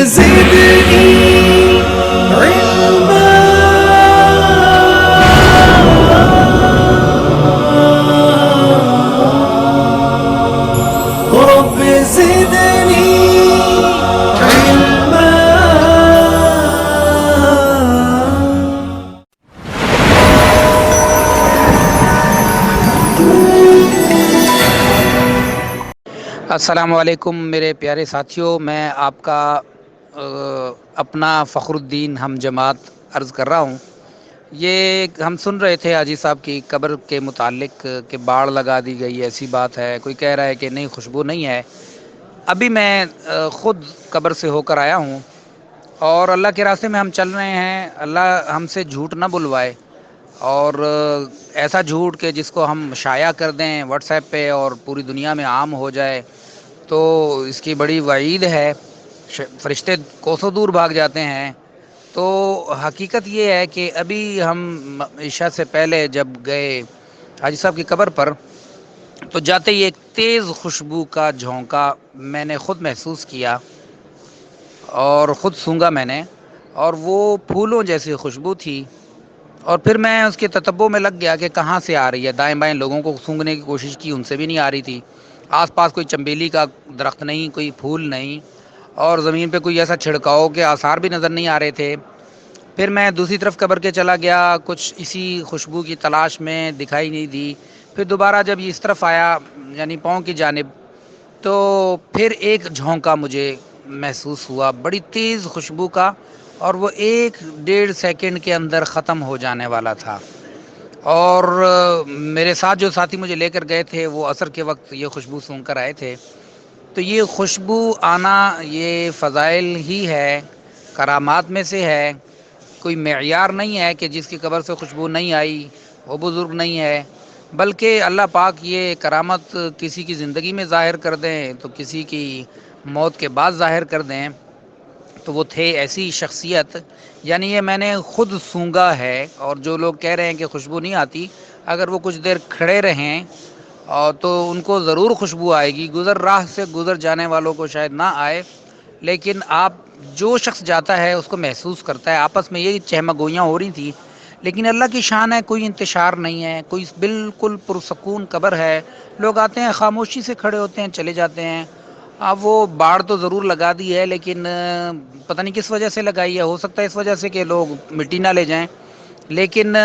زدني علما رب زدني علما. السلام علیکم میرے پیارے ساتھیوں، میں آپ کا اپنا فخر الدین ہم جماعت عرض کر رہا ہوں. یہ ہم سن رہے تھے حاجی صاحب کی قبر کے متعلق کہ باڑ لگا دی گئی، ایسی بات ہے. کوئی کہہ رہا ہے کہ نہیں خوشبو نہیں ہے. ابھی میں خود قبر سے ہو کر آیا ہوں اور اللہ کے راستے میں ہم چل رہے ہیں. اللہ ہم سے جھوٹ نہ بلوائے، اور ایسا جھوٹ کہ جس کو ہم شائع کر دیں واٹس ایپ پہ اور پوری دنیا میں عام ہو جائے، تو اس کی بڑی وعید ہے. فرشتے کوسوں دور بھاگ جاتے ہیں. تو حقیقت یہ ہے کہ ابھی ہم عشاء سے پہلے جب گئے حاجی صاحب کی قبر پر، تو جاتے ہی ایک تیز خوشبو کا جھونکا میں نے خود محسوس کیا اور خود سونگا میں نے، اور وہ پھولوں جیسی خوشبو تھی. اور پھر میں اس کے تتبع میں لگ گیا کہ کہاں سے آ رہی ہے. دائیں بائیں لوگوں کو سونگھنے کی کوشش کی، ان سے بھی نہیں آ رہی تھی. آس پاس کوئی چنبیلی کا درخت نہیں، کوئی پھول نہیں، اور زمین پہ کوئی ایسا چھڑکاؤ کے آثار بھی نظر نہیں آ رہے تھے. پھر میں دوسری طرف قبر کے چلا گیا، کچھ اسی خوشبو کی تلاش میں، دکھائی نہیں دی. پھر دوبارہ جب اس طرف آیا یعنی پاؤں کی جانب، تو پھر ایک جھونکا مجھے محسوس ہوا بڑی تیز خوشبو کا، اور وہ 1-1.5 سیکنڈ کے اندر ختم ہو جانے والا تھا. اور میرے ساتھ جو ساتھی مجھے لے کر گئے تھے وہ عصر کے وقت یہ خوشبو سونگھ کر آئے تھے. تو یہ خوشبو آنا یہ فضائل ہی ہے، کرامات میں سے ہے. کوئی معیار نہیں ہے کہ جس کی قبر سے خوشبو نہیں آئی وہ بزرگ نہیں ہے، بلکہ اللہ پاک یہ کرامت کسی کی زندگی میں ظاہر کر دیں تو کسی کی موت کے بعد ظاہر کر دیں. تو وہ تھے ایسی شخصیت، یعنی یہ میں نے خود سونگا ہے. اور جو لوگ کہہ رہے ہیں کہ خوشبو نہیں آتی، اگر وہ کچھ دیر کھڑے رہیں تو ان کو ضرور خوشبو آئے گی. گزر راہ سے گزر جانے والوں کو شاید نہ آئے، لیکن آپ جو شخص جاتا ہے اس کو محسوس کرتا ہے. آپس میں یہی چہمہ گوئیاں ہو رہی تھیں، لیکن اللہ کی شان ہے، کوئی انتشار نہیں ہے، کوئی بالکل پرسکون قبر ہے. لوگ آتے ہیں خاموشی سے کھڑے ہوتے ہیں، چلے جاتے ہیں. اب وہ باڑ تو ضرور لگا دی ہے، لیکن پتہ نہیں کس وجہ سے لگائی ہے. ہو سکتا ہے اس وجہ سے کہ لوگ مٹی نہ لے جائیں، لیکن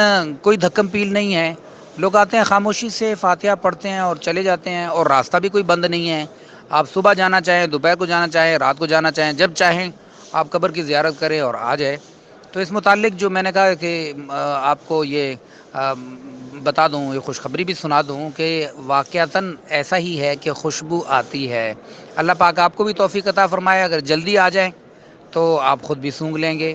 کوئی دھکم پیل نہیں ہے. لوگ آتے ہیں خاموشی سے، فاتحہ پڑھتے ہیں اور چلے جاتے ہیں. اور راستہ بھی کوئی بند نہیں ہے. آپ صبح جانا چاہیں، دوپہر کو جانا چاہیں، رات کو جانا چاہیں، جب چاہیں آپ قبر کی زیارت کریں اور آ جائیں. تو اس متعلق جو میں نے کہا کہ آپ کو یہ بتا دوں، یہ خوشخبری بھی سنا دوں کہ واقعتاً ایسا ہی ہے کہ خوشبو آتی ہے. اللہ پاک آپ کو بھی توفیق عطا فرمائے. اگر جلدی آ جائیں تو آپ خود بھی سونگھ لیں گے.